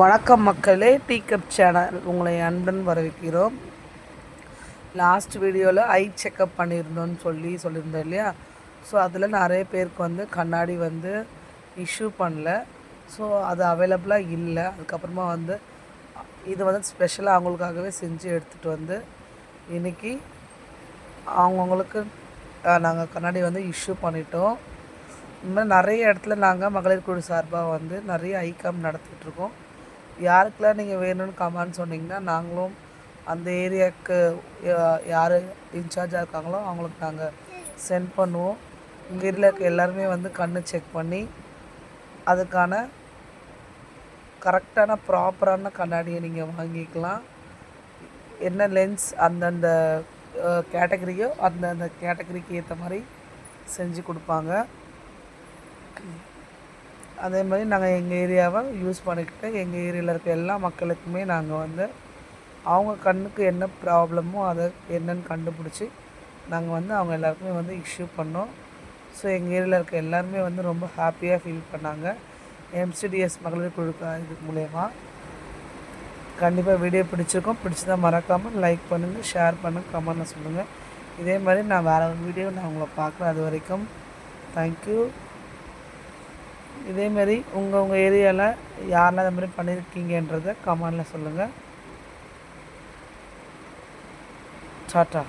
வணக்கம் மக்களே, tea cup channel உங்களை அன்புடன் வரவேற்கிறோம். லாஸ்ட் வீடியோவில் ஐ செக்கப் பண்ணியிருந்தோன்னு சொல்லியிருந்தோம் இல்லையா. ஸோ அதில் நிறைய பேருக்கு வந்து கண்ணாடி வந்து இஷ்யூ பண்ணல. ஸோ அது அவைலபிளாக இல்லை. அதுக்கப்புறமா வந்து இது வந்து ஸ்பெஷலாக அவங்களுக்காகவே செஞ்சு எடுத்துகிட்டு வந்து இன்றைக்கி அவங்கவுங்களுக்கு நாங்கள் கண்ணாடி வந்து இஷ்யூ பண்ணிட்டோம். இந்த மாதிரி நிறைய இடத்துல நாங்கள் மகளிர் குழு சார்பாக வந்து நிறைய ஐ கேம்ப் நடத்திட்டுருக்கோம். யாருக்கெல்லாம் நீங்கள் வேணும்னு கமெண்ட் சொன்னிங்கன்னா நாங்களும் அந்த ஏரியாவுக்கு யார் இன்சார்ஜாக இருக்காங்களோ அவங்களுக்கு நாங்கள் சென்ட் பண்ணுவோம். உங்கள் ஏரியாவில் இருக்க எல்லாருமே வந்து கண் செக் பண்ணி அதுக்கான கரெக்டான ப்ராப்பரான கண்ணாடியை நீங்கள் வாங்கிக்கலாம். என்ன லென்ஸ் அந்தந்த கேட்டகரியோ அந்தந்த கேட்டகரிக்கு ஏற்ற மாதிரி செஞ்சு கொடுப்பாங்க. அதே மாதிரி நாங்கள் எங்கள் ஏரியாவை யூஸ் பண்ணிக்கிட்டு எங்கள் ஏரியாவில் இருக்க எல்லா மக்களுக்குமே நாங்கள் வந்து அவங்க கண்ணுக்கு என்ன ப்ராப்ளமோ அதை என்னென்னு கண்டுபிடிச்சி நாங்கள் வந்து அவங்க எல்லாருக்குமே வந்து இஷ்யூ பண்ணோம். ஸோ எங்கள் ஏரியாவில் இருக்க எல்லாருமே வந்து ரொம்ப ஹாப்பியாக ஃபீல் பண்ணாங்க. எம்சிடிஎஸ் மகளிர் குழு இது மூலயமா. கண்டிப்பாக வீடியோ பிடிச்சதான் மறக்காமல் லைக் பண்ணுங்கள், ஷேர் பண்ணுங்கள், கமெண்ட்டில் சொல்லுங்கள். இதே மாதிரி நான் வேறு ஒரு வீடியோ நான் உங்களை பார்க்குறேன். அது வரைக்கும் தேங்க்யூ. இதேமாரி உங்கள் ஏரியாவில் யாரெல்லாம் இந்த மாதிரி பண்ணியிருக்கீங்கன்றதை கமெண்டில் சொல்லுங்கள். டாட்டா.